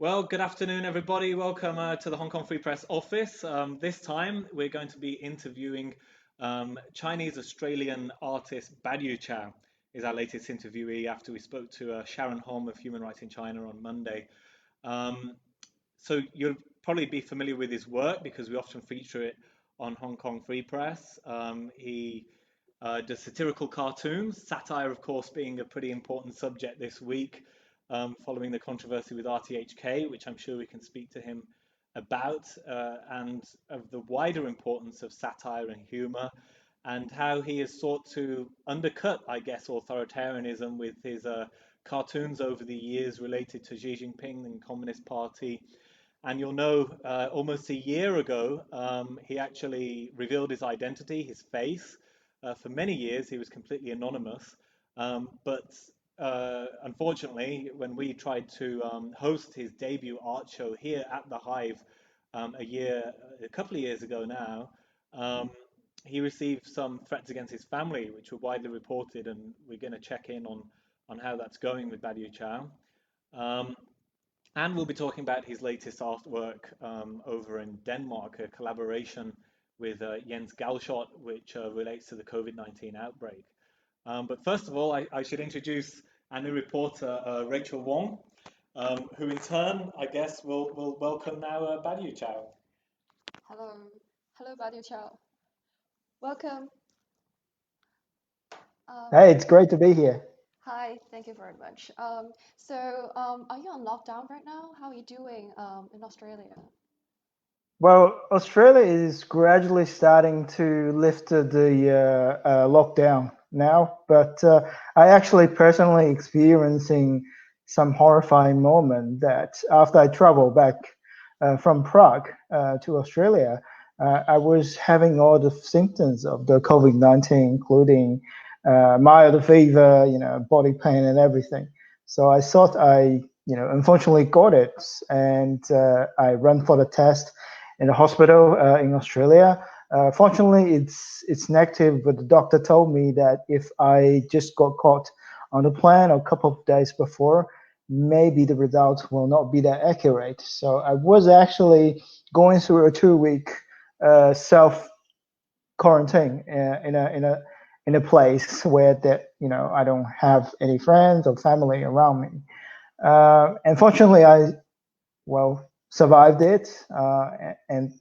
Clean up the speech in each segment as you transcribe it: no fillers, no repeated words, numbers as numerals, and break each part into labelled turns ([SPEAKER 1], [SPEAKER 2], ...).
[SPEAKER 1] Well, good afternoon, everybody. Welcome to the Hong Kong Free Press office. This time, we're going to be interviewing Chinese-Australian artist Badiucao is our latest interviewee after we spoke to Sharon Hom of Human Rights in China on Monday. Um, so you'll probably be familiar with his work because we often feature it on Hong Kong Free Press. He does satirical cartoons, satire, of course, being a pretty important subject this week, following the controversy with RTHK, which I'm sure we can speak to him about, and of the wider importance of satire and humor, and how he has sought to undercut, I guess, authoritarianism with his cartoons over the years related to Xi Jinping and Communist Party. And you'll know almost a year ago, he actually revealed his identity, his face. For many years, he was completely anonymous. But unfortunately, when we tried to host his debut art show here at the Hive a couple of years ago now, um, he received some threats against his family, which were widely reported, and we're going to check in on how that's going with Badiu Chow. Um, and we'll be talking about his latest artwork over in Denmark, a collaboration with Jens Galschot, which relates to the COVID-19 outbreak. But first of all, I should introduce our new reporter, Rachel Wong, who in turn, I guess, will welcome now Badiu Chow.
[SPEAKER 2] Hello, hello, Badiucao. Welcome.
[SPEAKER 3] Hey, it's great to be here.
[SPEAKER 2] Hi, thank you very much. Are you on lockdown right now? How are you doing in Australia?
[SPEAKER 3] Well, Australia is gradually starting to lift the lockdown now, but I actually personally experiencing some horrifying moment that after I traveled back from Prague to Australia, I was having all the symptoms of the COVID-19, including mild fever, body pain and everything. So I thought unfortunately got it, and I ran for the test in the hospital in Australia. Fortunately, it's negative, but the doctor told me that if I just got caught on the plane a couple of days before, maybe the results will not be that accurate. So I was actually going through a 2 week self quarantine in a place where I don't have any friends or family around me. Unfortunately, I survived it, and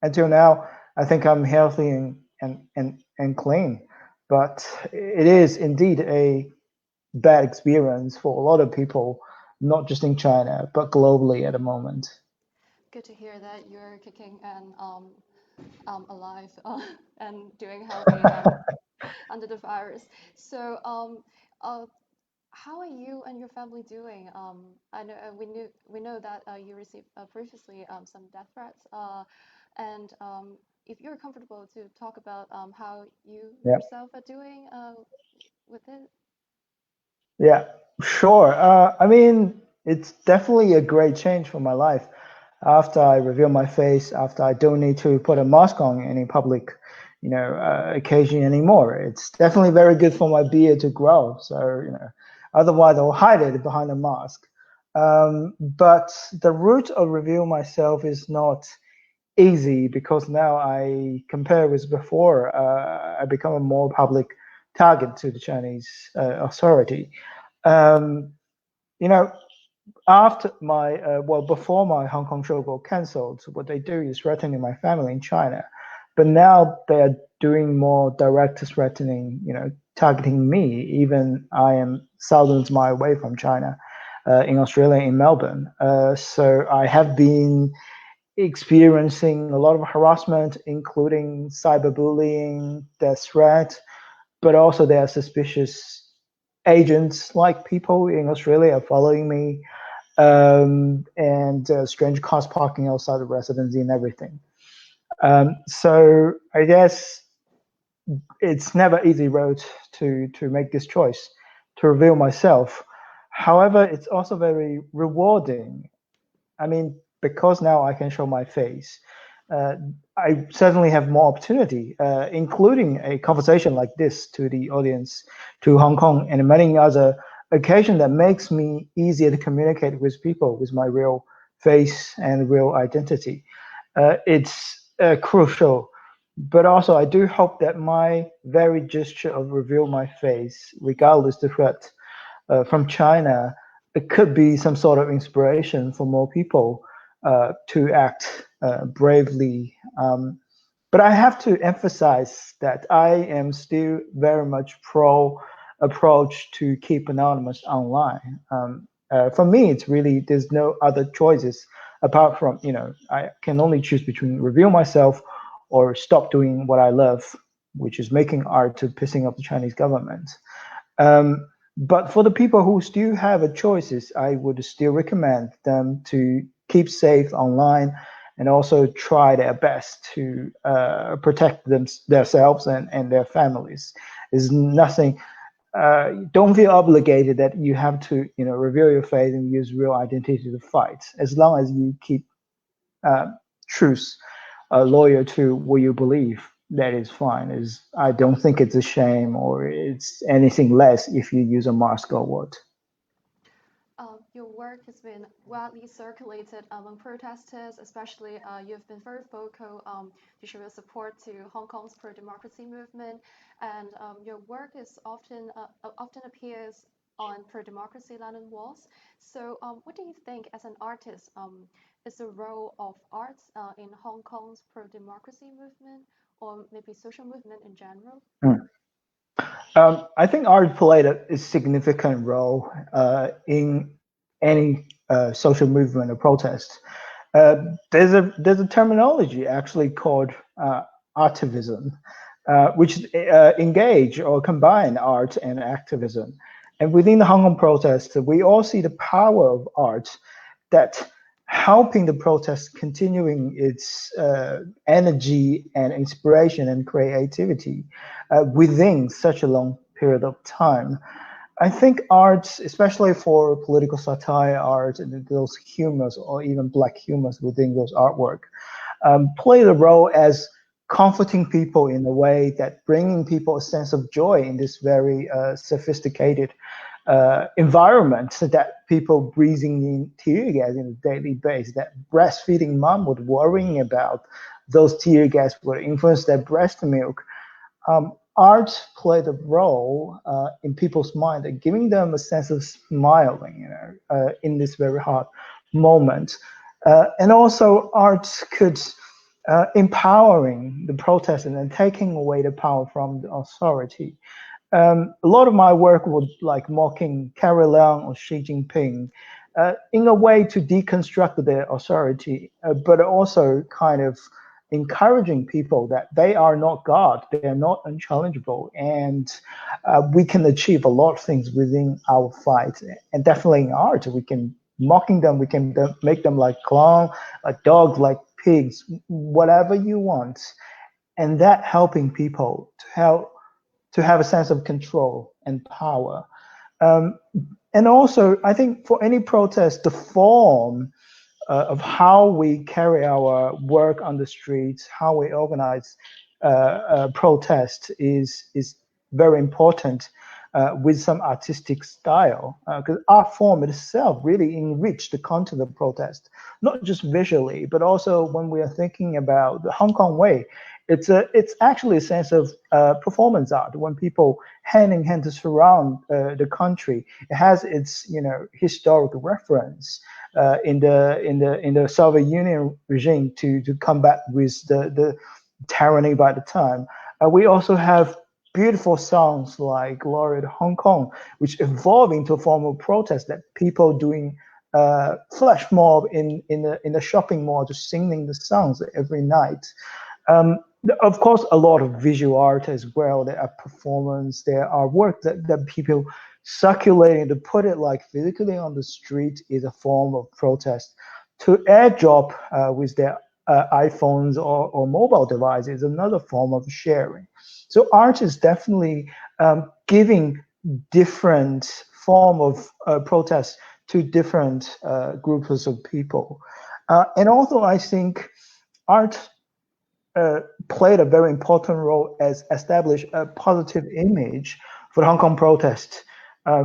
[SPEAKER 3] until now, I think I'm healthy and clean. But it is indeed a bad experience for a lot of people, not just in China, but globally at the moment.
[SPEAKER 2] Good to hear that you're kicking and alive and doing healthy under the virus. So, how are you and your family doing? I know we know that you received previously some death threats, and if you're comfortable to talk about how you
[SPEAKER 3] Yeah.
[SPEAKER 2] yourself are doing with it.
[SPEAKER 3] Yeah, sure. I mean, it's definitely a great change for my life. After I reveal my face, after I don't need to put a mask on any public, occasion anymore. It's definitely very good for my beard to grow. So, otherwise I'll hide it behind a mask. But the route of reveal myself is not easy because now I compare with before. I become a more public target to the Chinese authority. Um, you know, before my Hong Kong show got cancelled, what they do is threatening my family in China. But now they are doing more direct threatening, targeting me, even I am thousands miles away from China, in Australia, in Melbourne. So I have been experiencing a lot of harassment, including cyberbullying, death threat, but also there are suspicious agents like people in Australia are following me, and strange cars parking outside the residency and everything. So I guess it's never easy road to make this choice to reveal myself. However, it's also very rewarding. I mean, because now I can show my face, uh, I certainly have more opportunity, including a conversation like this to the audience, to Hong Kong and many other occasion that makes me easier to communicate with people with my real face and real identity. It's crucial. But also, I do hope that my very gesture of reveal my face, regardless the threat from China, it could be some sort of inspiration for more people to act bravely. But I have to emphasize that I am still very much pro approach to keep anonymous online. For me, it's really there's no other choices apart from I can only choose between reveal myself or stop doing what I love, which is making art to pissing off the Chinese government. Um, but for the people who still have a choices, I would still recommend them to keep safe online and also try their best to protect themselves and their families. There's nothing. Don't feel obligated that you have to, reveal your faith and use real identity to fight. As long as you keep uh, truth, loyal to what you believe, that is fine. Is I don't think it's a shame or it's anything less if you use a mask or what.
[SPEAKER 2] Your work has been widely circulated among protesters, especially you've been very vocal to show your support to Hong Kong's pro-democracy movement, and your work is often appears on pro-democracy London walls. So, what do you think, as an artist, is the role of arts in Hong Kong's pro-democracy movement, or maybe social movement in general?
[SPEAKER 3] Mm. I think art played a significant role in any social movement or protest. There's a terminology actually called activism, which engage or combine art and activism. And within the Hong Kong protest, we all see the power of art that helping the protest continuing its energy and inspiration and creativity within such a long period of time. I think art, especially for political satire art and those humors or even black humors within those artwork, play the role as comforting people in a way that bringing people a sense of joy in this very sophisticated environment that people breathing in tear gas on a daily basis, that breastfeeding mom would worrying about those tear gas would influence their breast milk. Art played a role in people's mind, giving them a sense of smiling, in this very hard moment. And also, art could empowering the protesters and taking away the power from the authority. A lot of my work was like mocking Carrie Lam or Xi Jinping in a way to deconstruct their authority, but also kind of encouraging people that they are not God, they are not unchallengeable, and we can achieve a lot of things within our fight. And definitely in art, we can mocking them, we can make them like clown, like dogs, like pigs, whatever you want, and that helping people to have a sense of control and power. Um, and also, I think for any protest, the form of how we carry our work on the streets, how we organize protest is very important with some artistic style, because art form itself really enrich the content of protest, not just visually, but also when we are thinking about the Hong Kong way. It's actually a sense of performance art. When people hand in hand to surround the country, it has its historic reference in the Soviet Union regime to combat with the tyranny by the time. We also have beautiful songs like Glory to Hong Kong, which evolved into a form of protest that people doing flash mob in the shopping mall, just singing the songs every night. Um, of course, a lot of visual art as well. There are performance, there are work that people circulating. To put it like physically on the street is a form of protest. To airdrop with their iPhones or mobile devices is another form of sharing. So art is definitely giving different form of protest to different groups of people. And also, I think art played a very important role as establish a positive image for the Hong Kong protest.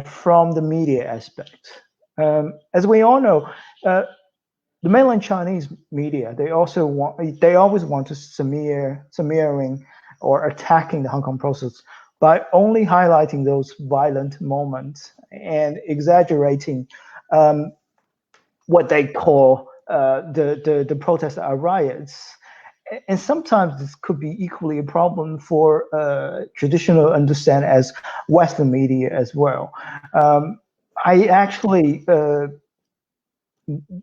[SPEAKER 3] from the media aspect. As we all know, the mainland Chinese media, they always want to smearing or attacking the Hong Kong process by only highlighting those violent moments and exaggerating what they call the protests are riots. And sometimes this could be equally a problem for traditional understand as Western media as well. I actually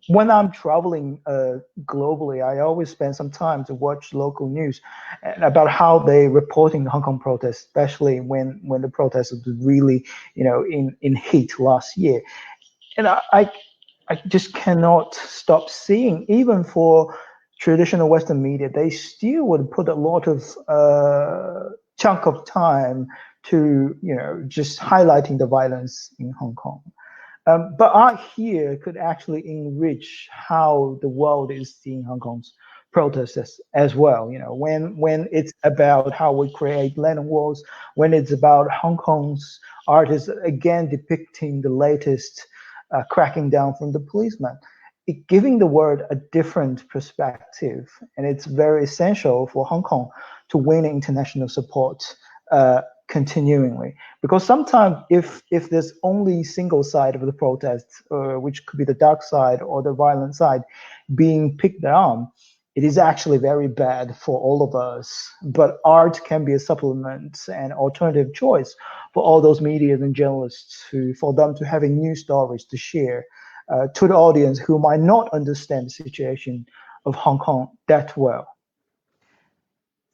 [SPEAKER 3] when I'm traveling globally, I always spend some time to watch local news about how they reporting the Hong Kong protests, especially when the protests was really, in heat last year. And I just cannot stop seeing, even for traditional Western media, they still would put a lot of chunk of time to, just highlighting the violence in Hong Kong. But art here could actually enrich how the world is seeing Hong Kong's protests as well. When it's about how we create land walls, when it's about Hong Kong's artists again depicting the latest cracking down from the policeman, giving the world a different perspective, and it's very essential for Hong Kong to win international support continuingly. Because sometimes if there's only single side of the protest, which could be the dark side or the violent side, being picked on, it is actually very bad for all of us. But art can be a supplement and alternative choice for all those media and journalists for them to having new stories to share to the audience who might not understand the situation of Hong Kong that well.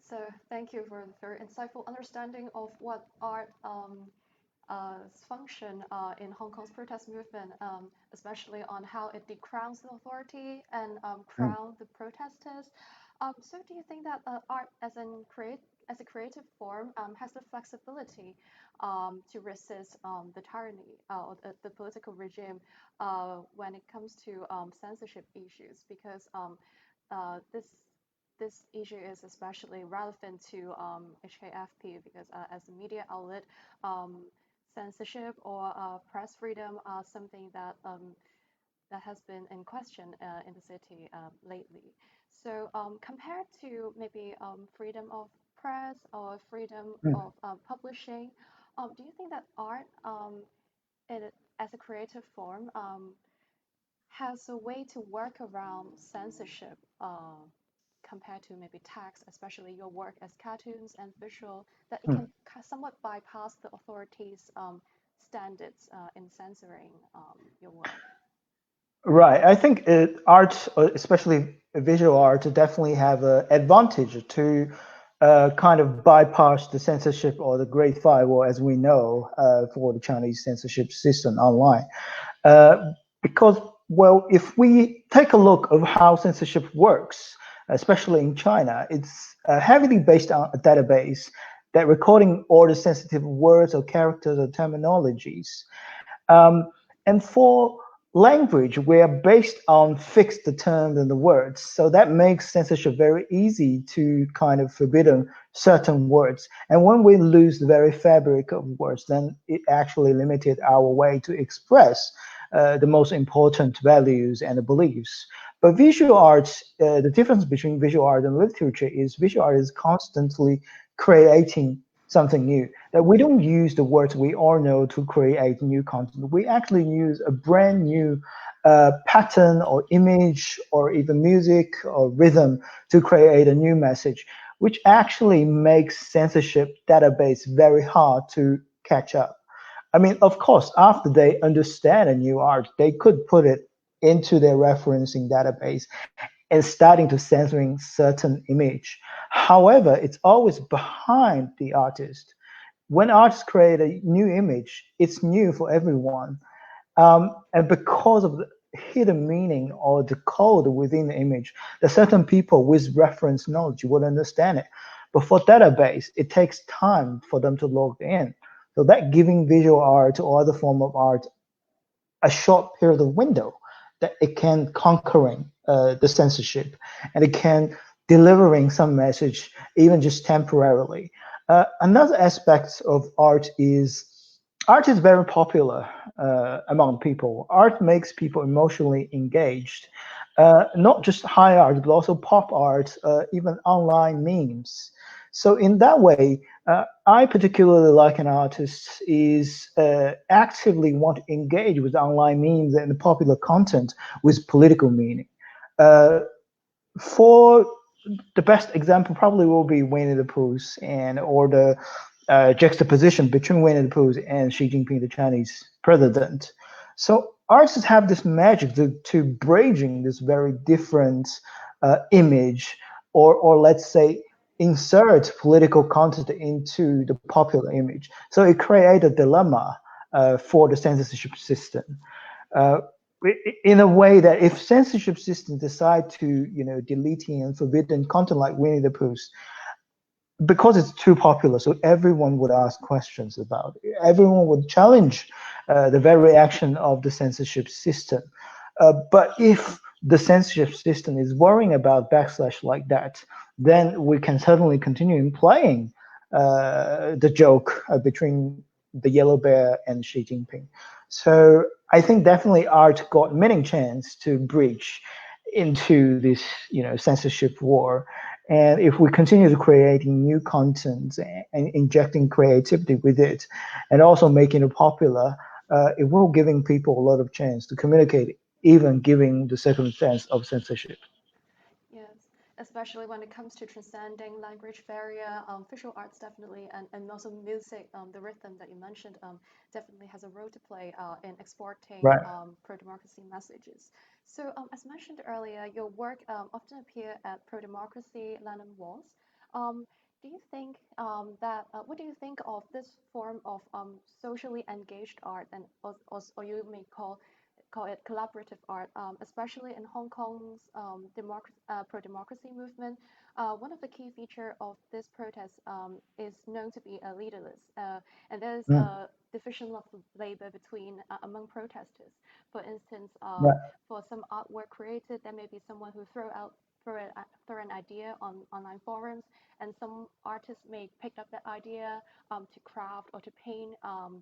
[SPEAKER 2] So thank you for the very insightful understanding of what art function in Hong Kong's protest movement, especially on how it decrowns the authority and crown the protesters. So do you think that art as a creative form has the flexibility to resist the tyranny or the political regime when it comes to censorship issues? Because this issue is especially relevant to HKFP because as a media outlet, censorship or press freedom are something that has been in question in the city lately. So compared to maybe freedom of press or freedom of publishing, do you think that art as a creative form has a way to work around censorship compared to maybe text, especially your work as cartoons and visual, that it can somewhat bypass the authorities' standards in censoring your work?
[SPEAKER 3] Right. I think art, especially visual art, definitely have an advantage to kind of bypass the censorship or the Great Firewall, as we know, for the Chinese censorship system online. Because, well, if we take a look of how censorship works, especially in China, it's heavily based on a database that recording all the sensitive words or characters or terminologies. And for language, we are based on fixed terms and the words. So that makes censorship very easy to kind of forbidden certain words. And when we lose the very fabric of words, then it actually limited our way to express the most important values and beliefs. But visual arts, the difference between visual art and literature is visual art is constantly creating something new. That we don't use the words we all know to create new content. We actually use a brand new pattern or image or even music or rhythm to create a new message, which actually makes censorship database very hard to catch up. I mean, of course, after they understand a new art, they could put it into their referencing database and starting to censoring certain image. However, it's always behind the artist. When artists create a new image, it's new for everyone. And because of the hidden meaning or the code within the image, that certain people with reference knowledge would understand it. But for database, it takes time for them to log in. So that giving visual art or other form of art a short period of window that it can conquering the censorship and it can delivering some message even just temporarily. Another aspect of art is art is very popular among people. Art makes people emotionally engaged. Not just high art, but also pop art, even online memes. So in that way, I particularly like an artist is actively want to engage with online memes and popular content with political meaning. Uh, for the best example probably will be Winnie the Pooh and or the juxtaposition between Winnie the Pooh and Xi Jinping, the Chinese president. So artists have this magic to bridging this very different image, or let's say insert political content into the popular image. So it creates a dilemma for the censorship system. Uh, in a way that if censorship systems decide to, deleting and forbidding content like Winnie the Pooh, because it's too popular, so everyone would ask questions about it. Everyone would challenge the very action of the censorship system. But if the censorship system is worrying about backslash like that, then we can certainly continue playing the joke between the yellow bear and Xi Jinping. So I think definitely art got many chance to bridge into this, censorship war. And if we continue to creating new content and injecting creativity with it, and also making it popular, it will giving people a lot of chance to communicate, even giving the circumstance of censorship.
[SPEAKER 2] Yes, especially when it comes to transcending language barrier, visual arts definitely, and also music, the rhythm that you mentioned, definitely has a role to play in exporting
[SPEAKER 3] Right.
[SPEAKER 2] pro-democracy messages. So, as mentioned earlier, your work often appear at pro-democracy lantern walls. Um, do you think what do you think of this form of socially engaged art, and or you may call it collaborative art, especially in Hong Kong's pro-democracy movement. One of the key features of this protest is known to be a leaderless, and there's
[SPEAKER 3] Mm,
[SPEAKER 2] a division of labor between among protesters. For instance,
[SPEAKER 3] right.
[SPEAKER 2] for some artwork created, there may be someone who throw an idea on online forums, and some artists may pick up that idea to craft or to paint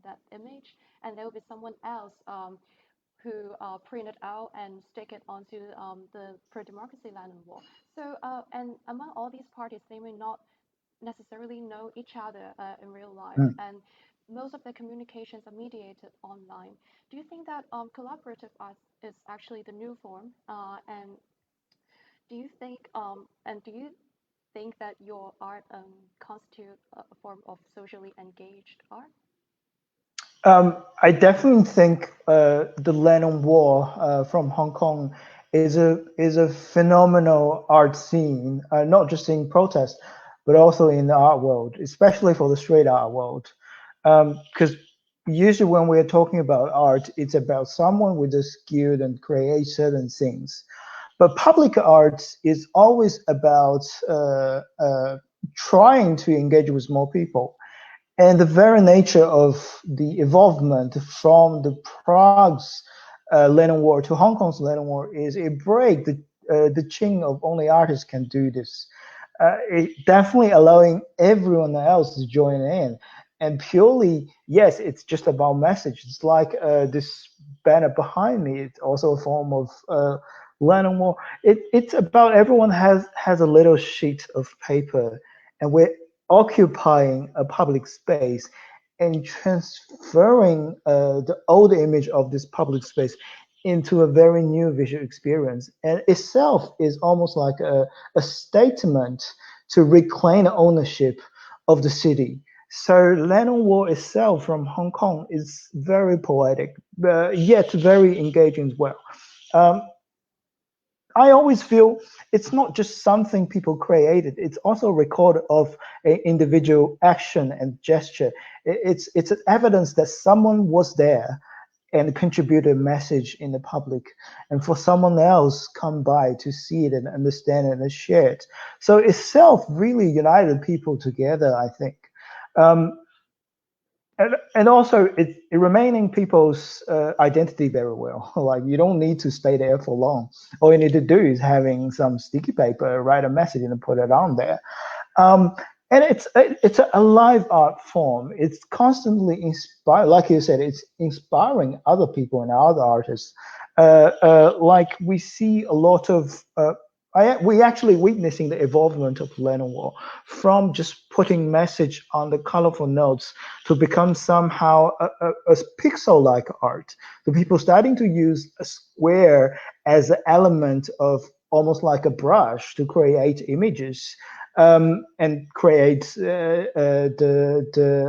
[SPEAKER 2] that image, and there will be someone else who print it out and stick it onto the pro-democracy lantern wall. So, and among all these parties, they may not necessarily know each other in real life,
[SPEAKER 3] Mm.
[SPEAKER 2] and most of their communications are mediated online. Do you think that collaborative art is actually the new form? And do you think that your art constitute a form of socially engaged art?
[SPEAKER 3] I definitely think the Lennon War from Hong Kong is a phenomenal art scene, not just in protest, but also in the art world, especially for the straight art world. Because usually when we're talking about art, it's about someone with a skill and create certain things. But public art is always about trying to engage with more people, and the very nature of the evolvement from the Prague's Lennon War to Hong Kong's Lennon War is it break the chain of only artists can do this. It definitely allowing everyone else to join in. And purely, yes, it's just about message. It's like this banner behind me. It's also a form of Lennon War. It's about everyone has a little sheet of paper, and we're occupying a public space and transferring the old image of this public space into a very new visual experience. And itself is almost like a statement to reclaim ownership of the city. So Lennon Wall itself from Hong Kong is very poetic, yet very engaging as well. Um, I always feel it's not just something people created. It's also a record of an individual action and gesture. It's an evidence that someone was there and contributed a message in the public, and for someone else come by to see it and understand it and share it. So itself really united people together, I think. Um, and also it remaining people's identity very well. Like you don't need to stay there for long. All you need to do is having some sticky paper, write a message, and put it on there. Um, and it's a live art form. It's constantly inspired, like you said, it's inspiring other people and other artists. Like we see a lot of we actually witnessing the evolvement of Lenoir from just putting message on the colorful notes to become somehow a pixel-like art. The people starting to use a square as an element of almost like a brush to create images, and create the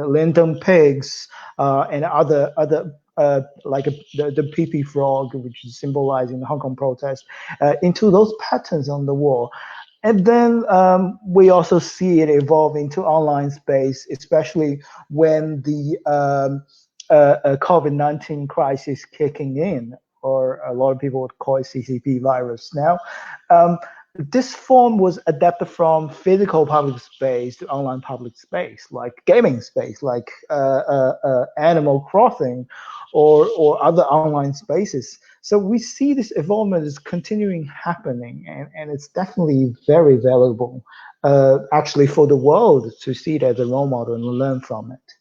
[SPEAKER 3] Lindon pigs and other like the pee frog, which is symbolizing the Hong Kong protest, into those patterns on the wall. And then we also see it evolve into online space, especially when the COVID-19 crisis kicking in, or a lot of people would call it CCP virus now. This form was adapted from physical public space to online public space, like gaming space, like Animal Crossing, or other online spaces. So we see this evolvement is continuing happening, and it's definitely very valuable, actually, for the world to see it as a role model and learn from it.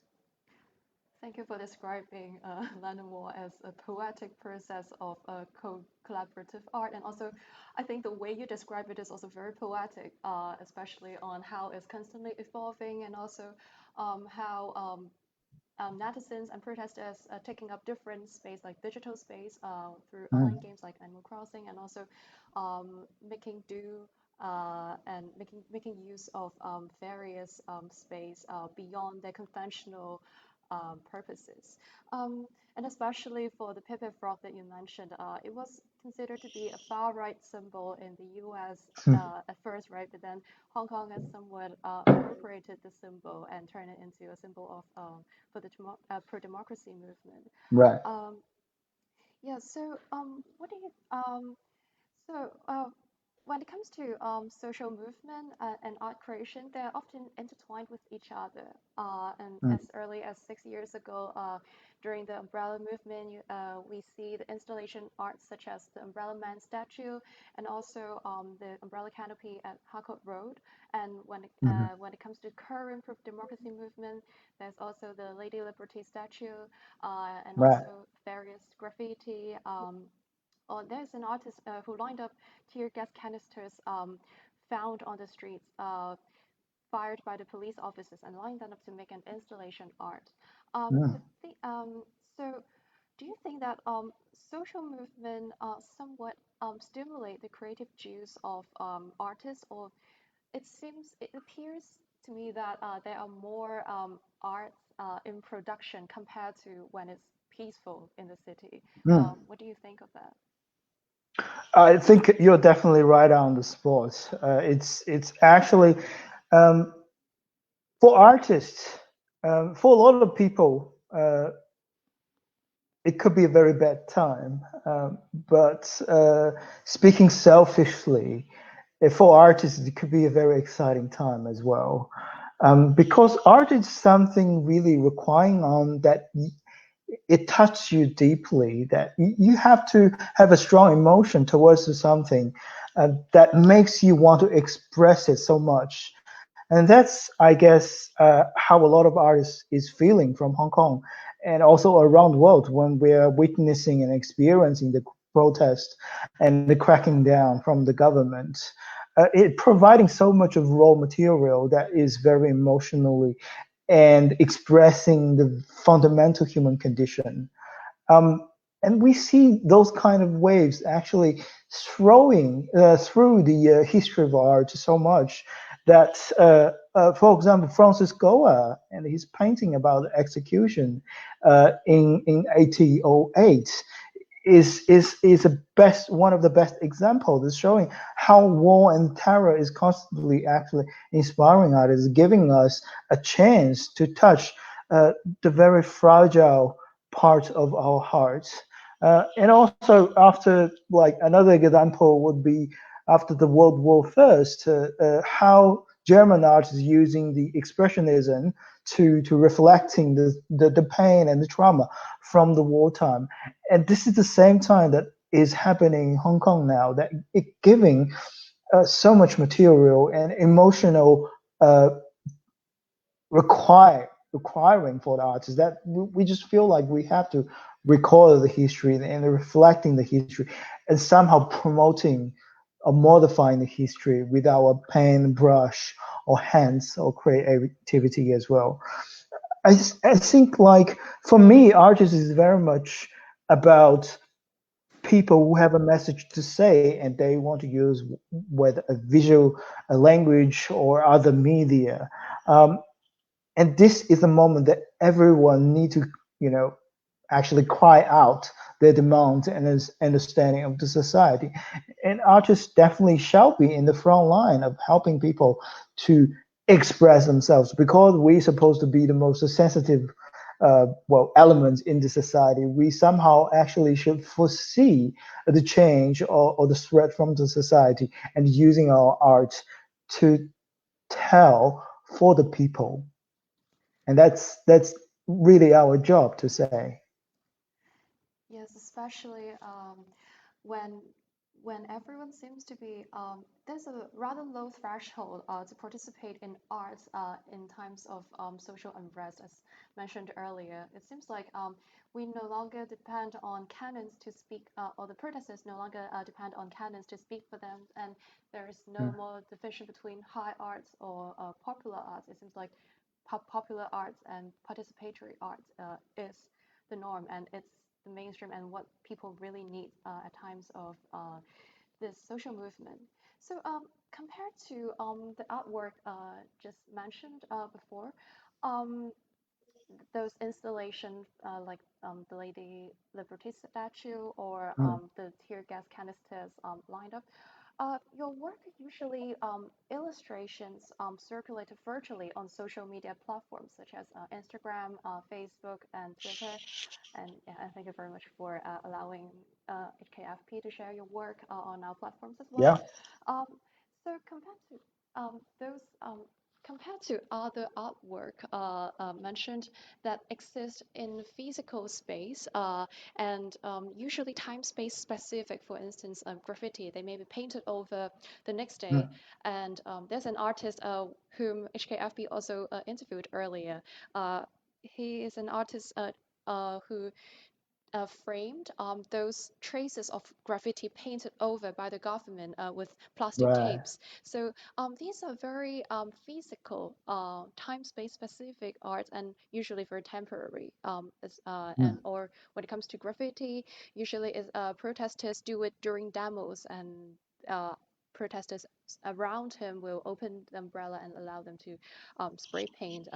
[SPEAKER 2] Thank you for describing Lenoir as a poetic process of collaborative art. And also, I think the way you describe it is also very poetic, especially on how it's constantly evolving, and also how netizens and protesters are taking up different space, like digital space, through online games like Animal Crossing, and also making do and making use of various space beyond their conventional purposes. And especially for the Pepe frog that you mentioned, it was considered to be a far-right symbol in the US at first, right? But then Hong Kong has somewhat appropriated the symbol and turned it into a symbol of for the pro-democracy movement.
[SPEAKER 3] Right.
[SPEAKER 2] Yeah. So, what do you so when it comes to social movement and art creation, they're often intertwined with each other. And as early as 6 years ago, during the Umbrella movement, we see the installation art such as the Umbrella Man statue, and also the umbrella canopy at Harcourt Road. And when it comes to current democracy movement, there's also the Lady Liberty statue, and
[SPEAKER 3] Right.
[SPEAKER 2] also various graffiti. There's an artist who lined up tear gas canisters found on the streets, fired by the police officers, and lined them up to make an installation art. So, so do you think that social movement somewhat stimulate the creative juice of artists, or it appears to me that there are more arts in production compared to when it's peaceful in the city? What do you think of that?
[SPEAKER 3] I think you're definitely right on the spot. It's actually for artists, for a lot of people, it could be a very bad time. But speaking selfishly, for artists, it could be a very exciting time as well. Because art is something really requiring on that it touches you deeply, that you have to have a strong emotion towards something that makes you want to express it so much. And that's, I guess, how a lot of artists is feeling from Hong Kong and also around the world when we're witnessing and experiencing the protest and the cracking down from the government. It providing so much of raw material that is very emotionally and expressing the fundamental human condition. And we see those kind of waves actually throwing through the history of art so much that, for example, Francis Goa and his painting about execution in 1808 is one of the best examples. It's showing how war and terror is constantly actually inspiring artists, giving us a chance to touch the very fragile part of our hearts. And also after, like, another example would be after the World War First, how German art is using the expressionism to reflecting the pain and the trauma from the wartime. And this is the same time that is happening in Hong Kong now, that it giving so much material and emotional requiring for the artists, that we just feel like we have to record the history and reflecting the history and somehow promoting or modifying the history with our pen, brush, or hands or creativity as well. I think like for me, artists is very much about people who have a message to say and they want to use whether a visual, a language, or other media. Um, and this is a moment that everyone need to, you know, actually cry out their demands and his understanding of the society. And artists definitely shall be in the front line of helping people to express themselves, because we're supposed to be the most sensitive well elements in the society. We somehow actually should foresee the change or the threat from the society and using our art to tell for the people. And that's really our job to say.
[SPEAKER 2] Yes, especially when when everyone seems to be there's a rather low threshold to participate in arts in times of social unrest, as mentioned earlier. It seems like we no longer depend on canons to speak, or the protesters no longer depend on canons to speak for them, and there is no
[SPEAKER 3] Mm.
[SPEAKER 2] more division between high arts or popular arts. It seems like popular arts and participatory arts is the norm, and it's the mainstream and what people really need at times of this social movement. So compared to the artwork just mentioned before, um, those installations like the Lady Liberty statue or
[SPEAKER 3] Mm.
[SPEAKER 2] the tear gas canisters lined up, your work usually illustrations circulated virtually on social media platforms such as Instagram, Facebook, and Twitter. And yeah, I thank you very much for allowing HKFP to share your work on our platforms as well.
[SPEAKER 3] Yeah.
[SPEAKER 2] Um, so those compared to other artwork mentioned that exist in physical space and usually time space specific, for instance, graffiti, they may be painted over the next day.
[SPEAKER 3] Mm.
[SPEAKER 2] And there's an artist whom HKFB also interviewed earlier. He is an artist who framed those traces of graffiti painted over by the government with plastic
[SPEAKER 3] Right.
[SPEAKER 2] tapes. So these are very physical, time-space specific art, and usually very temporary. And
[SPEAKER 3] Mm.
[SPEAKER 2] or when it comes to graffiti, usually is protesters do it during demos, and protesters around him will open the umbrella and allow them to spray paint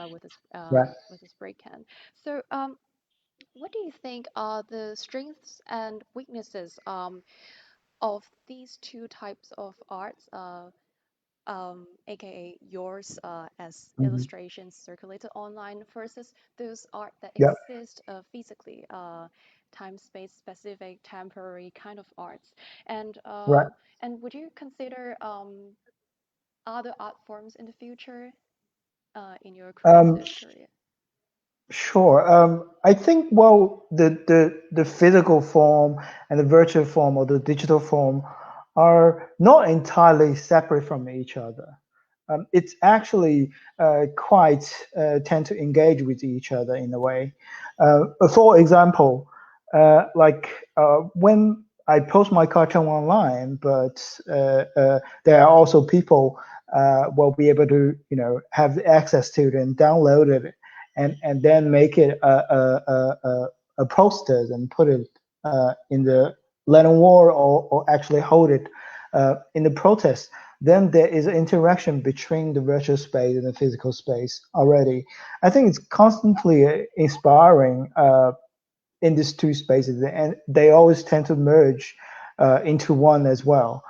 [SPEAKER 3] Right.
[SPEAKER 2] with a spray can. So what do you think are the strengths and weaknesses of these two types of arts, aka yours as
[SPEAKER 3] Mhm.
[SPEAKER 2] illustrations circulated online versus those art that
[SPEAKER 3] Yeah.
[SPEAKER 2] exist physically, time, space, specific, temporary kind of arts? And
[SPEAKER 3] Right.
[SPEAKER 2] would you consider other art forms in the future in your
[SPEAKER 3] Um,
[SPEAKER 2] creative career?
[SPEAKER 3] Sure. I think, well, the physical form and the virtual form or the digital form are not entirely separate from each other. It's actually quite tend to engage with each other in a way. For example, when I post my cartoon online, but there are also people will be able to, you know, have access to it and download it and then make it a poster and put it in the Lennon Wall or actually hold it in the protest, then there is an interaction between the virtual space and the physical space already. I think it's constantly inspiring in these two spaces, and they always tend to merge into one as well.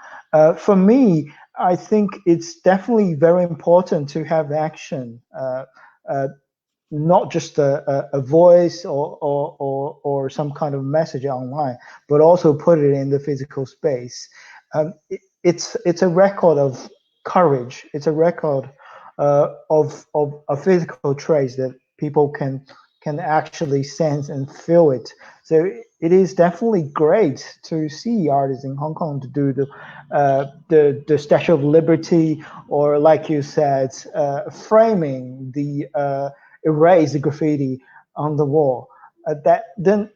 [SPEAKER 3] For me, I think it's definitely very important to have action. Uh, Not just a voice or some kind of message online, but also put it in the physical space. It's a record of courage. It's a record of a physical trace that people can actually sense and feel it. So it is definitely great to see artists in Hong Kong to do the Statue of Liberty, or like you said, framing the erase the graffiti on the wall. That then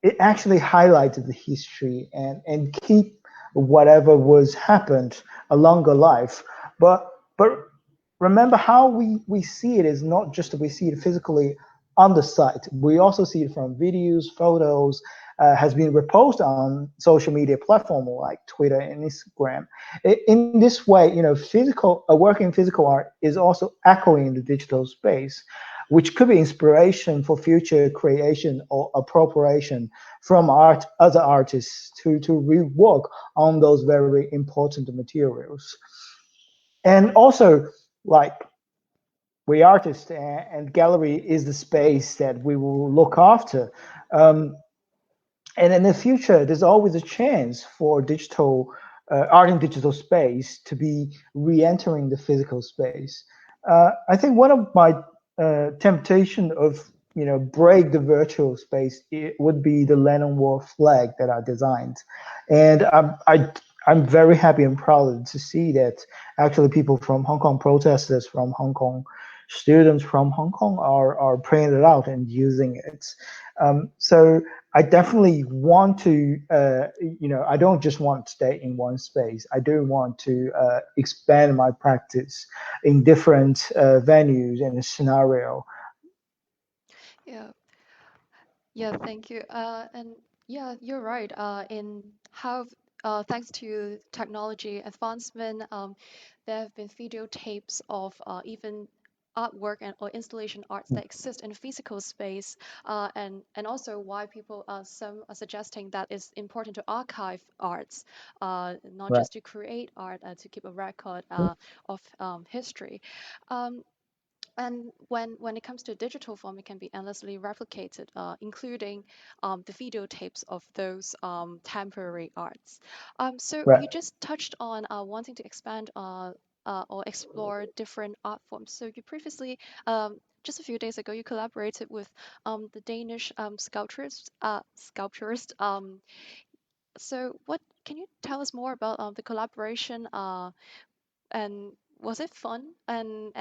[SPEAKER 3] it actually highlighted the history and keep whatever was happened along the life. But remember how we see it is not just that we see it physically on the site. We also see it from videos, photos, has been reposted on social media platforms like Twitter and Instagram. In this way, physical a work in physical art is also echoing the digital space, which could be inspiration for future creation or appropriation from other artists to rework on those very important materials. And also, like, we artists and gallery is the space that we will look after. And in the future, there's always a chance for digital art in digital space to be re-entering the physical space. I think one of my temptation of break the virtual space, it would be the Lennon War flag that I designed, and I'm very happy and proud to see that actually people from Hong Kong, protesters from Hong Kong, students from Hong Kong are printing it out and using it. So I definitely want to, I don't just want to stay in one space. I do want to expand my practice in different venues and scenario.
[SPEAKER 2] Yeah. Yeah, thank you. And yeah, you're right. In how, thanks to technology advancement, there have been videotapes of even artwork and or installation arts that exist in physical space, and also why people some are suggesting that it's important to archive arts, not
[SPEAKER 3] Right.
[SPEAKER 2] just to create art, to keep a record of history. Um, and when it comes to digital form, it can be endlessly replicated, including the videotapes of those temporary arts. So
[SPEAKER 3] Right.
[SPEAKER 2] you just touched on wanting to expand or explore different art forms. So you previously, just a few days ago, you collaborated with the Danish sculpturist. So what can you tell us more about the collaboration? And was it fun? And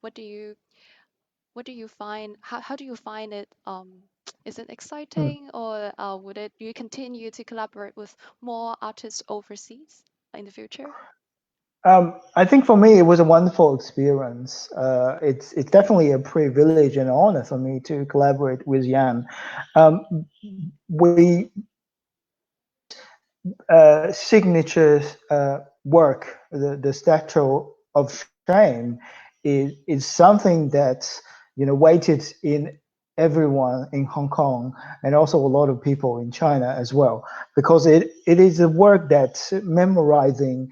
[SPEAKER 2] what do you find how do you find it, is it
[SPEAKER 3] Mm.
[SPEAKER 2] exciting, or would it do you continue to collaborate with more artists overseas in the future?
[SPEAKER 3] I think for me it was a wonderful experience. It's definitely a privilege and honor for me to collaborate with Jan. We signature work, the statue of shame, is something that weighted in everyone in Hong Kong and also a lot of people in China as well, because it is a work that's memorizing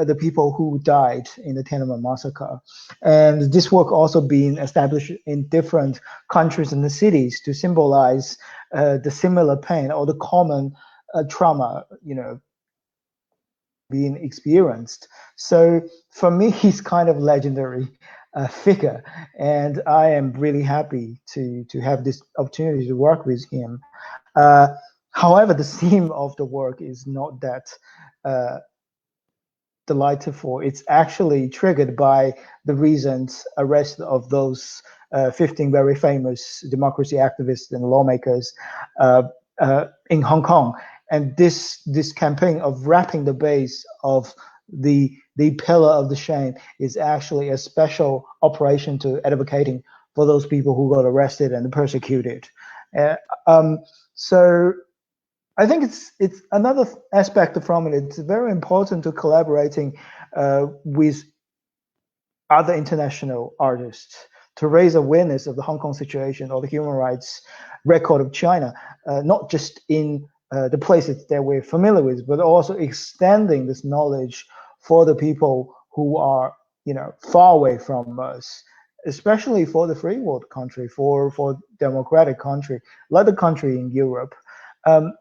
[SPEAKER 3] the people who died in the Tiananmen massacre. And this work also being established in different countries and the cities to symbolize the similar pain or the common trauma, being experienced. So for me, he's kind of legendary figure, and I am really happy to have this opportunity to work with him. Uh, However, the theme of the work is not that uh, delightful. It's actually triggered by the recent arrest of those 15 very famous democracy activists and lawmakers uh, in Hong Kong. And this campaign of wrapping the base of the pillar of the shame is actually a special operation to advocating for those people who got arrested and persecuted. Uh, um, so I think it's another aspect from it. It's very important to collaborating with other international artists to raise awareness of the Hong Kong situation or the human rights record of China, not just in the places that we're familiar with, but also extending this knowledge for the people who are, far away from us, especially for the free world country, for democratic country, like the country in Europe. Um,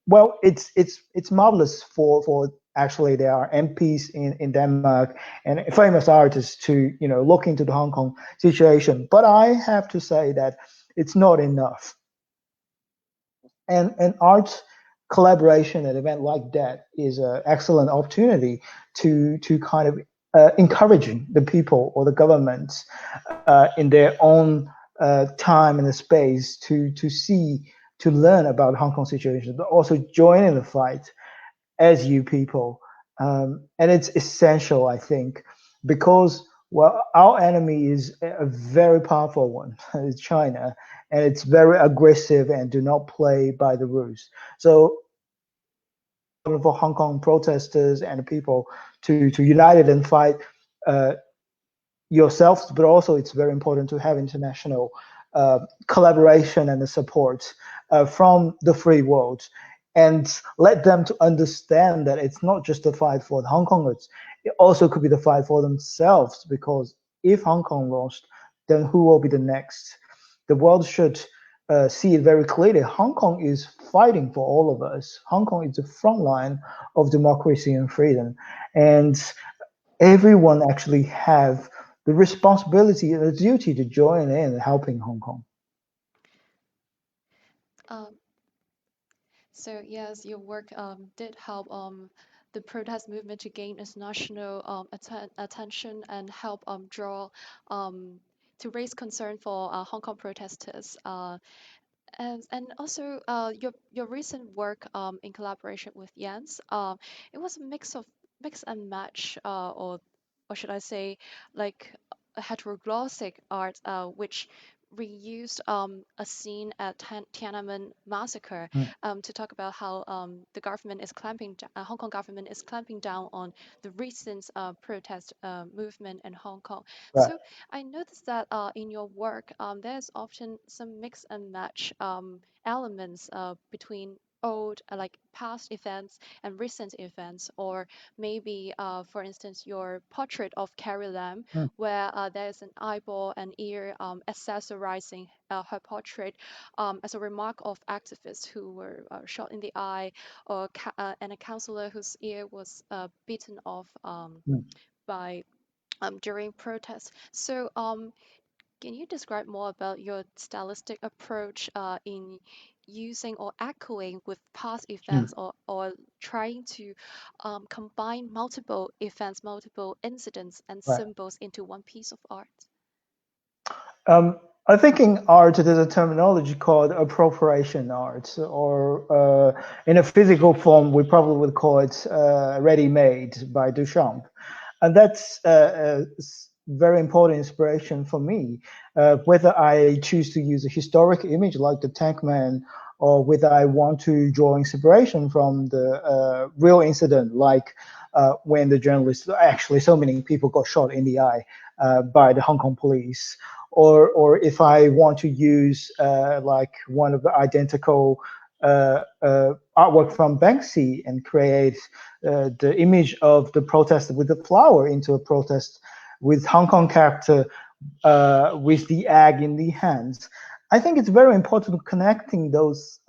[SPEAKER 3] well, it's marvelous for actually there are MPs in Denmark and famous artists to look into the Hong Kong situation. But I have to say that it's not enough. And art collaboration at an event like that is an excellent opportunity to kind of encouraging the people or the governments in their own time and space to see, to learn about Hong Kong situation, but also join in the fight as you people. And it's essential, I think, because, well, our enemy is a very powerful one, it's China, and it's very aggressive and do not play by the rules. So for Hong Kong protesters and people to unite and fight uh, yourselves, but also it's very important to have international collaboration and the support from the free world, and let them to understand that it's not just a fight for the Hong Kongers, it also could be the fight for themselves, because if Hong Kong lost, then who will be the next? The world should see it very clearly. Hong Kong is fighting for all of us. Hong Kong is the front line of democracy and freedom, and everyone actually have the responsibility and the duty to join in helping Hong Kong.
[SPEAKER 2] Um, so yes, your work did help the protest movement to gain international attention and help draw to raise concern for Hong Kong protesters. And also your recent work in collaboration with Jens, it was a mix and match, or should I say, like a heteroglossic art, which reused a scene at Tiananmen massacre
[SPEAKER 3] Mm,
[SPEAKER 2] to talk about how the government is Hong Kong government is clamping down on the recent protest movement in Hong Kong.
[SPEAKER 3] right.
[SPEAKER 2] So I noticed that in your work, there's often some mix and match elements between like past events and recent events, or maybe, for instance, your portrait of Carrie Lam,
[SPEAKER 3] Mm,
[SPEAKER 2] where there's an eyeball and ear accessorizing her portrait as a remark of activists who were shot in the eye, or and a counselor whose ear was beaten off
[SPEAKER 3] mm,
[SPEAKER 2] by during protests. So, can you describe more about your stylistic approach in using or echoing with past
[SPEAKER 3] mm,
[SPEAKER 2] events, or trying to combine multiple events, multiple incidents, and
[SPEAKER 3] right.
[SPEAKER 2] symbols into one piece of art?
[SPEAKER 3] I think in art there's a terminology called appropriation art, or in a physical form we probably would call it ready-made by Duchamp, and that's very important inspiration for me. Whether I choose to use a historic image like the Tank Man, or whether I want to draw inspiration from the real incident, like when the journalists, actually so many people got shot in the eye by the Hong Kong police, or if I want to use like one of the identical artwork from Banksy and create the image of the protest with the flower into a protest with Hong Kong character with the egg in the hands. I think it's very important connecting those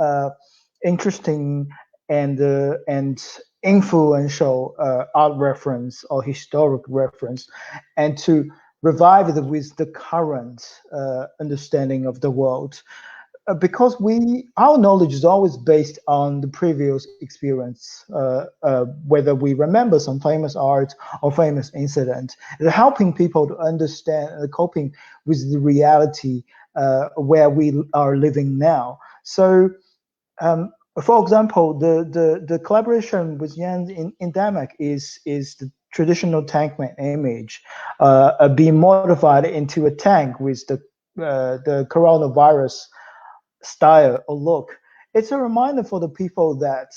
[SPEAKER 3] interesting and influential art reference or historic reference, and to revive it with the current understanding of the world, because our knowledge is always based on the previous experience, whether we remember some famous art or famous incident, and helping people to understand coping with the reality where we are living now. So for example, the collaboration with Jens in Denmark is the traditional tankman image being modified into a tank with the coronavirus style or look. It's a reminder for the people that,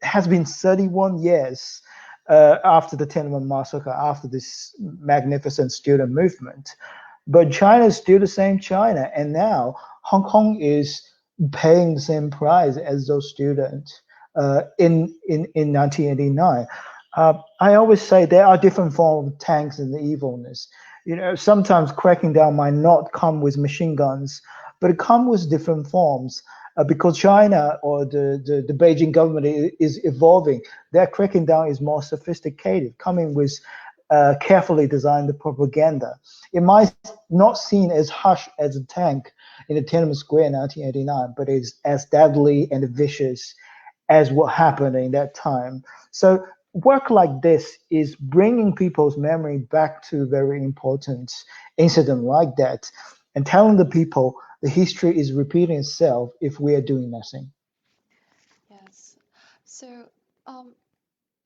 [SPEAKER 3] has been 31 years after the Tiananmen massacre, after this magnificent student movement. But China is still the same China, and now Hong Kong is paying the same price as those students in 1989. I always say there are different forms of tanks and the evilness. Sometimes cracking down might not come with machine guns, but it comes with different forms. Because China or the Beijing government is evolving, their cracking down is more sophisticated, coming with carefully designed propaganda. It might not seem as harsh as a tank, in the Tiananmen Square in 1989, but it's as deadly and vicious as what happened in that time. So work like this is bringing people's memory back to very important incident like that, and telling the people the history is repeating itself if we are doing nothing.
[SPEAKER 2] Yes. So,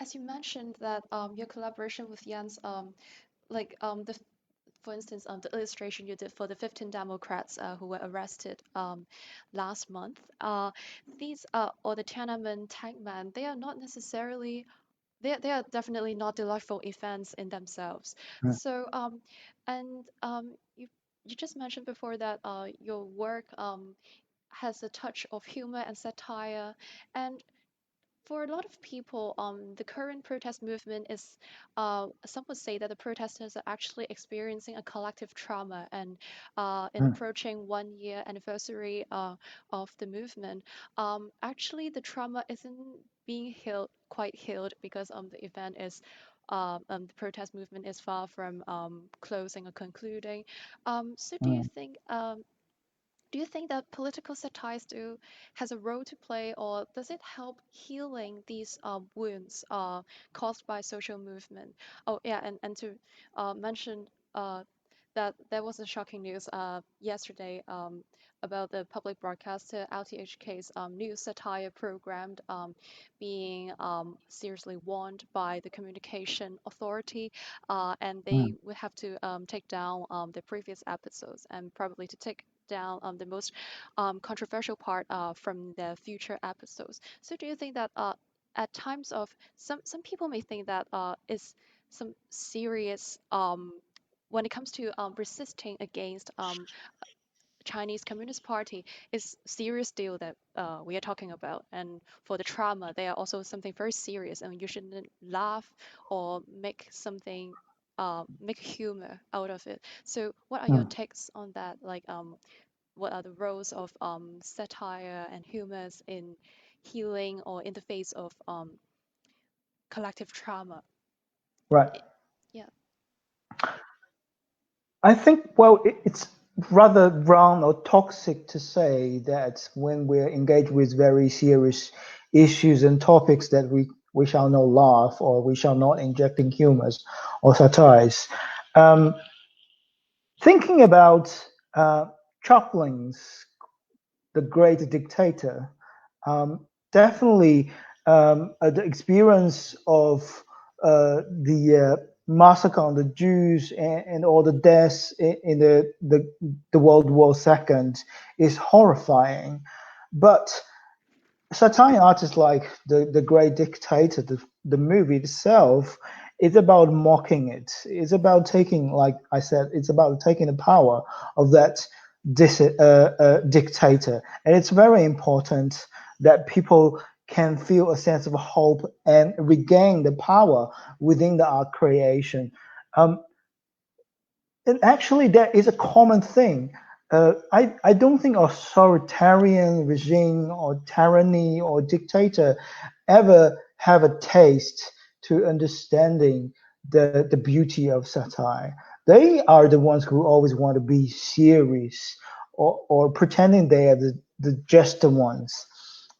[SPEAKER 2] as you mentioned that your collaboration with Jens, like for instance, the illustration you did for the 15 Democrats who were arrested last month, these or the Tiananmen tankmen, they are not necessarily they are definitely not delightful events in themselves. So and you just mentioned before that your work has a touch of humor and satire, and for a lot of people, the current protest movement is, some would say that the protesters are actually experiencing a collective trauma, and in approaching 1 year anniversary of the movement, actually the trauma isn't being quite healed, because the event is, the protest movement is far from closing or concluding. So do you think that political satire still has a role to play, or does it help healing these wounds caused by social movement? Oh, yeah, and to mention that there was a shocking news yesterday about the public broadcaster RTHK's news satire program being seriously warned by the communication authority, and they would have to take down the previous episodes, and probably to take down the most controversial part from the future episodes. So do you think that at times of some people may think that is some serious when it comes to resisting against Chinese Communist Party is serious deal that we are talking about, and for the trauma, they are also something very serious, and you shouldn't laugh or make something make humor out of it. So, what are your takes on that? Like, what are the roles of satire and humor in healing or in the face of collective trauma?
[SPEAKER 3] Right.
[SPEAKER 2] Yeah.
[SPEAKER 3] I think, well, it's rather wrong or toxic to say that when we're engaged with very serious issues and topics that we shall not laugh, or we shall not inject in humors or satires. Thinking about Chaplin's The Great Dictator, definitely the experience of the massacre on the Jews, and all the deaths in the World War II is horrifying. But satire artists like the Great Dictator, the movie itself, is about mocking it. It's about taking, like I said, it's about taking the power of that dictator, and it's very important that people can feel a sense of hope and regain the power within the art creation. Um, and actually, that is a common thing. I don't think authoritarian regime or tyranny or dictator ever have a taste to understanding the beauty of satire. They are the ones who always want to be serious, or pretending they are the just the ones.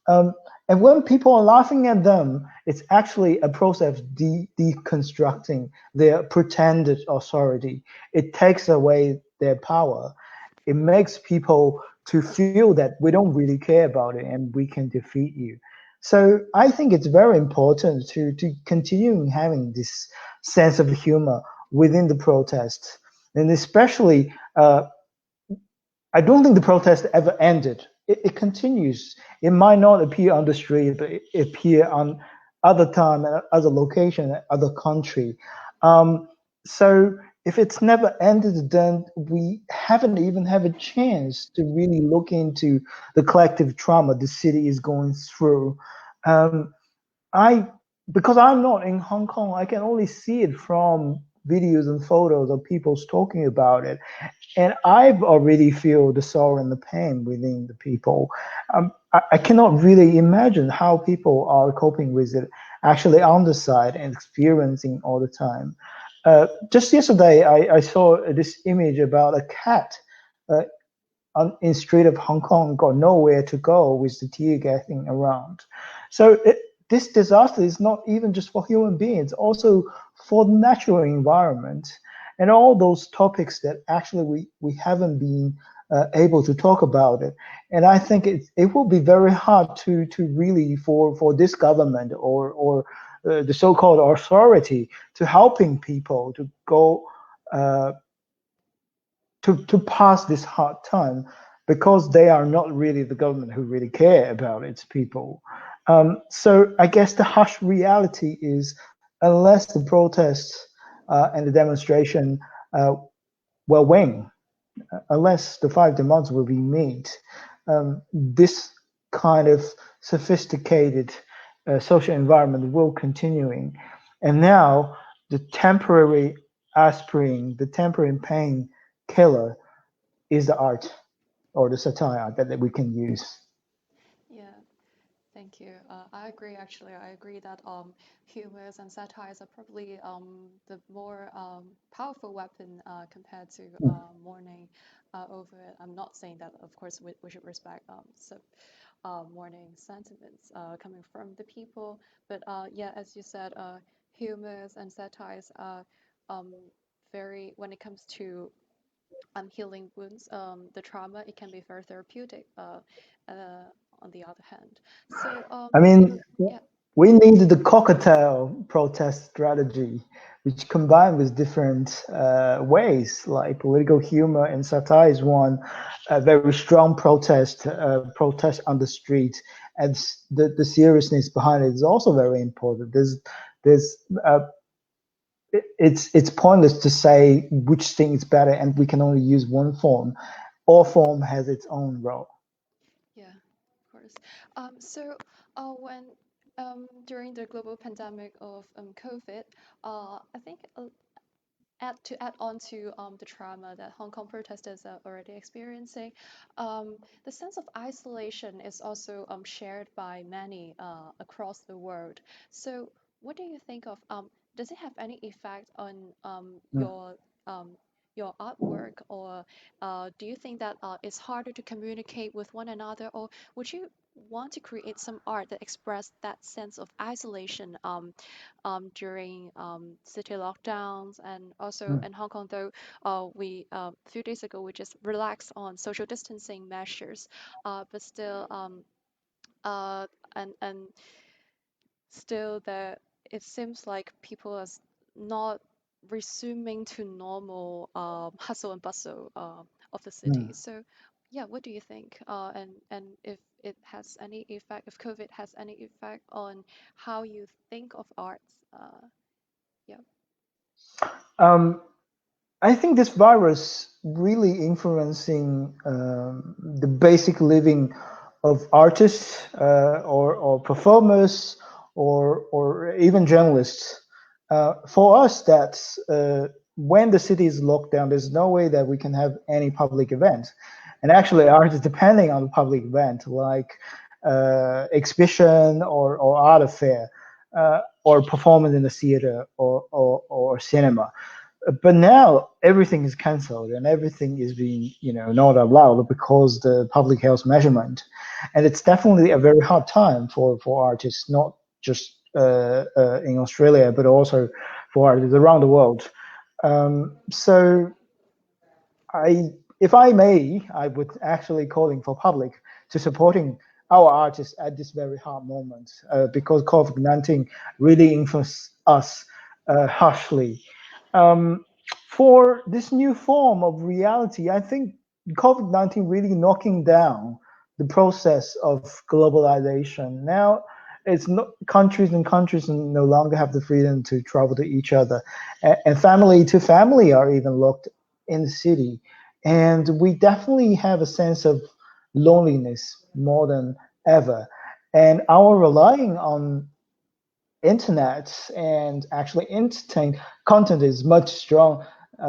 [SPEAKER 3] Um, and when people are laughing at them, it's actually a process of deconstructing their pretended authority. It takes away their power. It makes people to feel that we don't really care about it and we can defeat you. So I think it's very important to continue having this sense of humor within the protest, and especially I don't think the protest ever ended. It continues. It might not appear on the street, but it appear on other time, other location, other country. So if it's never ended, then we haven't even have a chance to really look into the collective trauma the city is going through. Um, I Because I'm not in Hong Kong, I can only see it from videos and photos of people talking about it, and I've already feel the sorrow and the pain within the people. I cannot really imagine how people are coping with it actually on the side and experiencing all the time. Just yesterday, I saw this image about a cat uh, in street of Hong Kong got nowhere to go with the tear gassing around. So this disaster is not even just for human beings, also for the natural environment and all those topics that actually we haven't been able to talk about it. And I think it will be very hard to really for this government or the so-called authority to helping people to go to pass this hard time, because they are not really the government who really care about its people. So I guess the harsh reality is, unless the protests and the demonstration will win, unless the 5 demands will be met, this kind of sophisticated social environment will continuing. And now the temporary aspirin, the temporary pain killer is the art or the satire that we can use.
[SPEAKER 2] Yeah. Thank you. I agree. Actually, I agree that humors and satires are probably the more powerful weapon compared to mourning over it. I'm not saying that, of course, we should respect mourning sentiments coming from the people, but yeah, as you said, humors and satires are um, very, when it comes to healing wounds, the trauma, it can be very therapeutic. On the other hand, so
[SPEAKER 3] I mean,
[SPEAKER 2] yeah,
[SPEAKER 3] we need the cocktail protest strategy, which combined with different ways, like political humor and satire is one, a very strong protest on the street, and the seriousness behind it is also very important. There's it's pointless to say which thing is better, and we can only use one form. All form has its own role.
[SPEAKER 2] yeah, of course. So when during the global pandemic of COVID, I think to add on to the trauma that Hong Kong protesters are already experiencing, the sense of isolation is also shared by many across the world. So, what do you think of? Does it have any effect on um, your artwork, or do you think that it's harder to communicate with one another, or would you want to create some art that express that sense of isolation during city lockdowns, and also in Hong Kong, though we a few days ago we just relaxed on social distancing measures, but still uh, and still there it seems like people are not resuming to normal hustle and bustle of the city. So yeah, what do you think? And if it has any effect, if COVID has any effect on how you think of arts? Yeah.
[SPEAKER 3] Um, I think this virus really influencing the basic living of artists or performers or even journalists. For us, that's when the city is locked down, there's no way that we can have any public event. And actually, art is depending on the public event, like exhibition or art affair, or performance in the theater or cinema. But now everything is cancelled and everything is being not allowed because the public health measurement, and it's definitely a very hard time for artists, not just in Australia but also for artists around the world. So I, if I may, I would actually calling for public to supporting our artists at this very hard moment, because COVID-19 really influenced us harshly. Um, for this new form of reality, I think COVID-19 really knocking down the process of globalization. Now, it's not countries and countries no longer have the freedom to travel to each other, and family to family are even locked in the city. And we definitely have a sense of loneliness more than ever. And our relying on internet and actually entertain content is much strong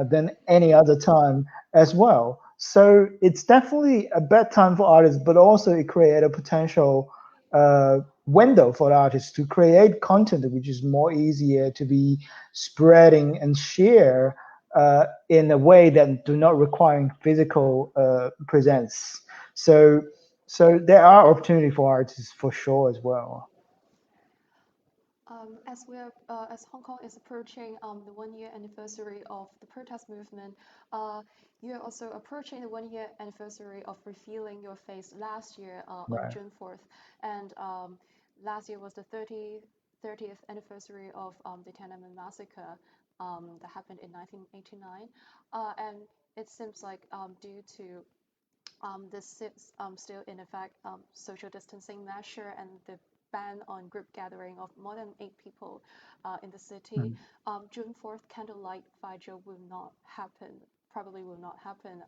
[SPEAKER 3] than any other time as well. So it's definitely a bad time for artists, but also it create a potential window for artists to create content which is more easier to be spreading and share in a way that do not require physical presence. So there are opportunity for artists for sure as well.
[SPEAKER 2] As Hong Kong is approaching the 1 year anniversary of the protest movement, you're also approaching the 1 year anniversary of revealing your face last year on
[SPEAKER 3] Right.
[SPEAKER 2] June 4th, and last year was the 30th anniversary of the Tiananmen massacre that happened in 1989, and it seems like due to this still in effect social distancing measure and the ban on group gathering of more than 8 people in the city, June 4th candlelight vigil will not happen, probably will not happen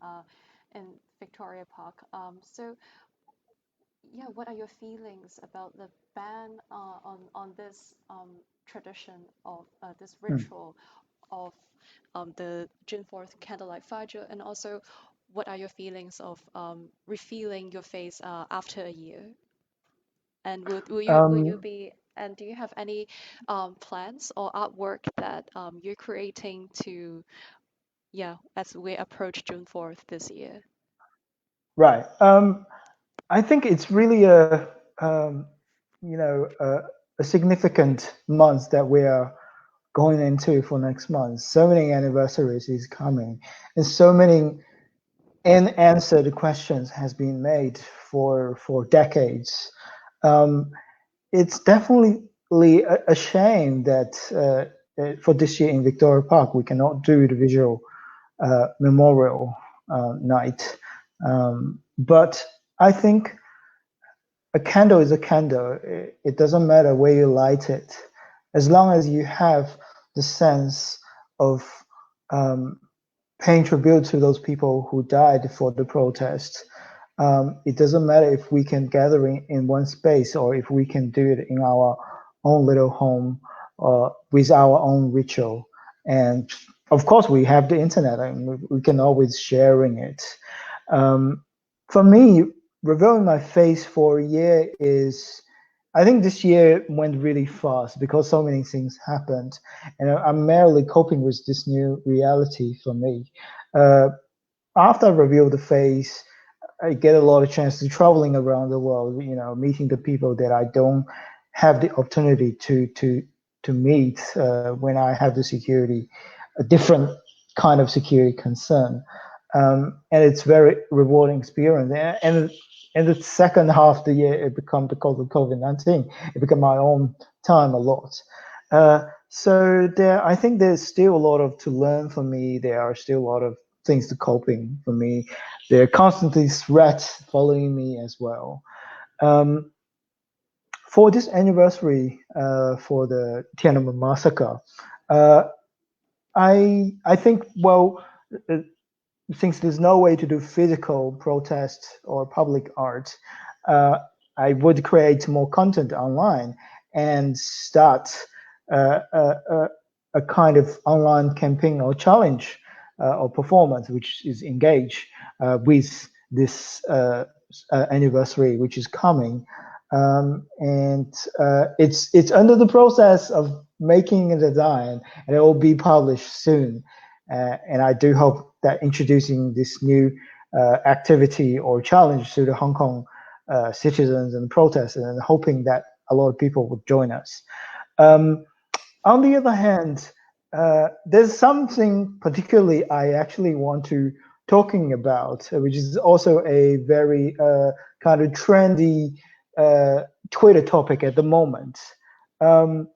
[SPEAKER 2] in Victoria Park. So yeah, what are your feelings about the ban on this tradition of this ritual of the June 4th candlelight vigil, and also what are your feelings of revealing your face after a year? And will you
[SPEAKER 3] Um,
[SPEAKER 2] be, and do you have any plans or artwork that you're creating to, yeah, as we approach June 4th this year?
[SPEAKER 3] right. I think it's really you know, a significant month that we are going into for next month. So many anniversaries is coming, and so many unanswered questions has been made for decades. Um, it's definitely a shame that for this year in Victoria Park we cannot do the visual memorial night. But I think a candle is a candle. It doesn't matter where you light it, as long as you have the sense of um, paying tribute to those people who died for the protest. It doesn't matter if we can gather in one space or if we can do it in our own little home with our own ritual. And of course, we have the internet and we can always sharing it. Um, for me, revealing my face for a year is, I think this year went really fast because so many things happened, and I'm merely coping with this new reality for me. Uh, After I reveal the face, I get a lot of chance to traveling around the world, meeting the people that I don't have the opportunity to meet when I have the security, a different kind of security concern, and it's very rewarding experience. And the second half of the year, it become because of COVID-19, it became my own time a lot. So I think there's still a lot of to learn for me. There are still a lot of things to coping for me. There are constantly threats following me as well. Um, for this anniversary for the Tiananmen massacre, uh, I think uh, since there's no way to do physical protest or public art, uh, I would create more content online and start uh, a, a, a kind of online campaign or challenge or performance, which is engaged with this anniversary, which is coming. And it's under the process of making a design, and it will be published soon. And I do hope that introducing this new activity or challenge to the Hong Kong citizens and protesters, and hoping that a lot of people would join us. Um, on the other hand, there's something particularly I actually want to talking about, which is also a very kind of trendy Twitter topic at the moment. Um,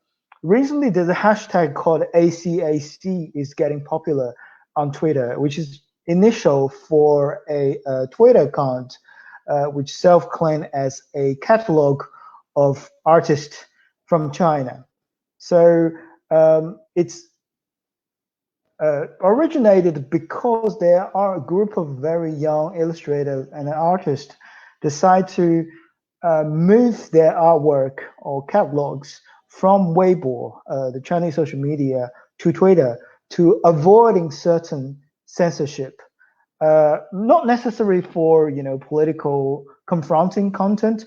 [SPEAKER 3] Recently, there's a hashtag called ACAC is getting popular on Twitter, which is initial for a Twitter account which self-claimed as a catalog of artists from China. So it's originated because there are a group of very young illustrators and artists decide to move their artwork or catalogs from Weibo, the Chinese social media, to Twitter to avoiding certain censorship. Not necessary for political confronting content,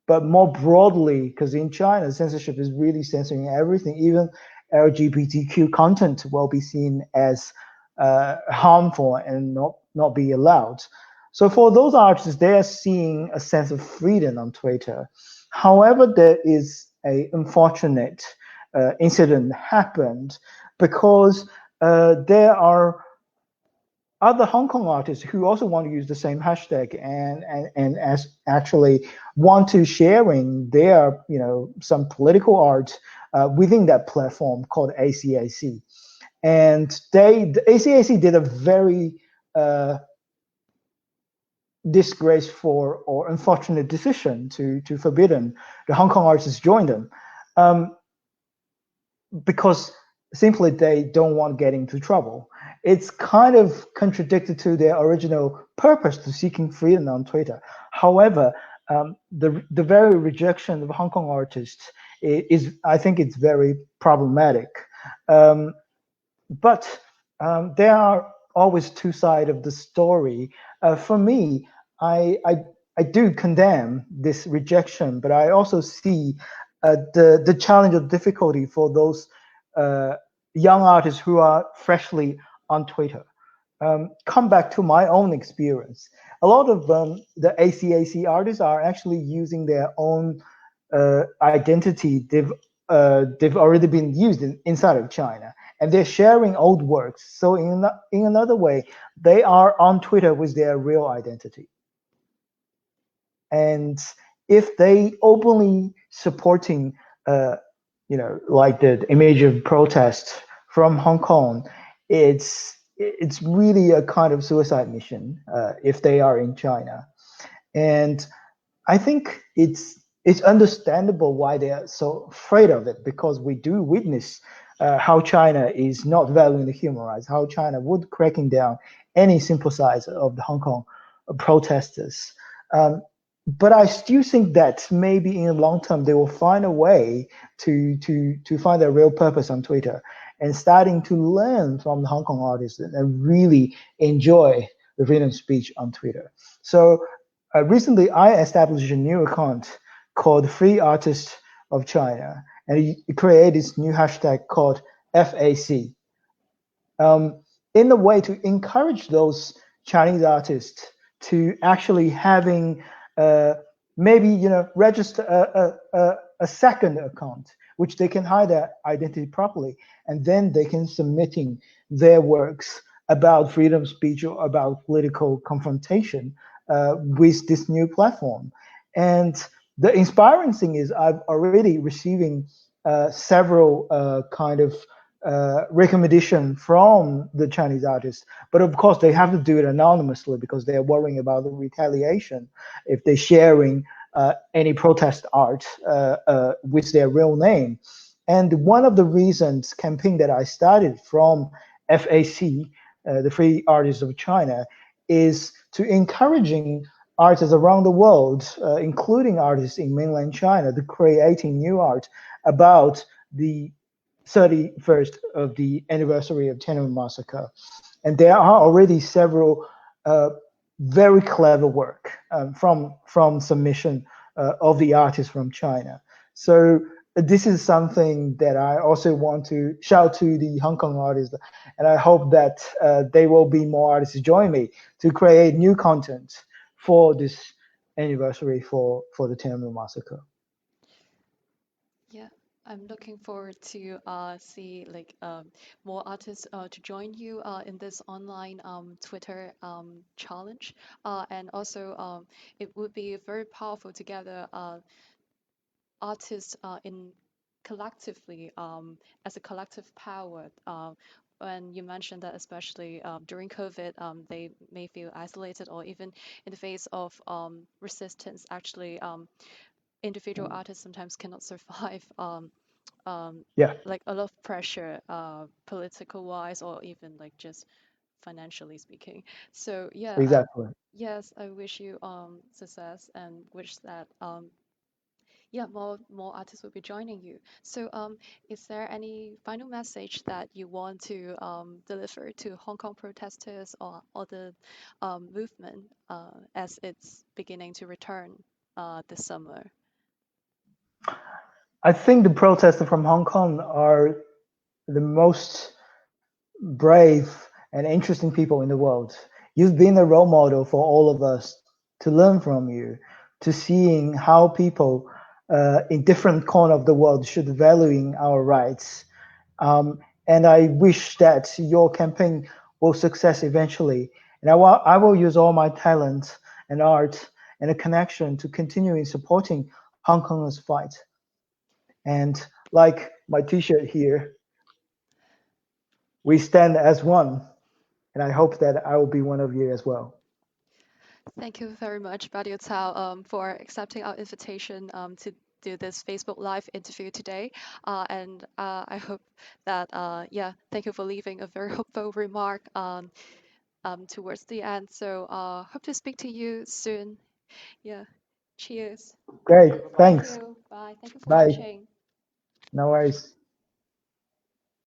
[SPEAKER 3] but more broadly, because in China, censorship is really censoring everything. Even LGBTQ content will be seen as harmful and not be allowed. So for those artists, they are seeing a sense of freedom on Twitter. However, there is a unfortunate incident happened because there are other Hong Kong artists who also want to use the same hashtag and as actually want to sharing their some political art within that platform called ACAC, and the ACAC did a very disgraceful or unfortunate decision to forbidden the Hong Kong artists join them. Because simply they don't want to get into trouble. It's kind of contradicted to their original purpose to seeking freedom on Twitter. However, the very rejection of Hong Kong artists is I think it's very problematic. But there are always two sides of the story. For me, I do condemn this rejection, but I also see the challenge of difficulty for those young artists who are freshly on Twitter. Come back to my own experience. A lot of the ACAC artists are actually using their own identity. They've already been used inside of China, and they're sharing old works. So in another way, they are on Twitter with their real identity. And if they openly supporting, like the image of protest from Hong Kong, it's really a kind of suicide mission if they are in China. And I think it's understandable why they are so afraid of it, because we do witness how China is not valuing the human rights, how China would cracking down any sympathizer of the Hong Kong protesters. But I still think that maybe in the long term they will find a way to find their real purpose on Twitter and starting to learn from the Hong Kong artists and really enjoy the freedom of speech on Twitter. So recently I established a new account called Free Artists of China, and it created this new hashtag called FAC. In a way to encourage those Chinese artists to actually having maybe register a second account which they can hide their identity properly, and then they can submitting their works about freedom of speech or about political confrontation with this new platform. And the inspiring thing is I've already receiving several kind of recommendation from the Chinese artists, but of course they have to do it anonymously because they are worrying about the retaliation if they're sharing any protest art with their real name. And one of the reasons campaign that I started from FAC, the Free Artists of China, is to encouraging artists around the world, including artists in mainland China, to creating new art about the 31st of the anniversary of Tiananmen Massacre. And there are already several very clever work from submission of the artists from China. So this is something that I also want to shout to the Hong Kong artists, and I hope that there will be more artists join me to create new content for this anniversary for the Tiananmen Massacre.
[SPEAKER 2] Yeah, I'm looking forward to see like more artists to join you in this online Twitter challenge, and also it would be very powerful to gather artists in collectively as a collective power. When you mentioned that, especially during COVID, they may feel isolated, or even in the face of resistance. Actually, individual artists sometimes cannot survive
[SPEAKER 3] Yeah,
[SPEAKER 2] like a lot of pressure, political wise, or even like just financially speaking. So yeah,
[SPEAKER 3] exactly.
[SPEAKER 2] yes, I wish you success and wish that yeah, more artists will be joining you. So is there any final message that you want to deliver to Hong Kong protesters or the movement as it's beginning to return this summer?
[SPEAKER 3] I think the protesters from Hong Kong are the most brave and interesting people in the world. You've been a role model for all of us to learn from you, to seeing how people in different corner of the world should valuing our rights. And I wish that your campaign will success eventually. And I will use all my talent and art and a connection to continue in supporting Hong Kongers fight. And like my T-shirt here, we stand as one. And I hope that I will be one of you as well.
[SPEAKER 2] Thank you very much, Badiucao, for accepting our invitation to do this Facebook Live interview today. And I hope that, yeah, thank you for leaving a very hopeful remark towards the end. So hope to speak to you soon. Yeah, cheers.
[SPEAKER 3] Great,
[SPEAKER 2] Thank
[SPEAKER 3] thanks.
[SPEAKER 2] you. Bye. Thank you for
[SPEAKER 3] Bye.
[SPEAKER 2] watching.
[SPEAKER 3] No worries.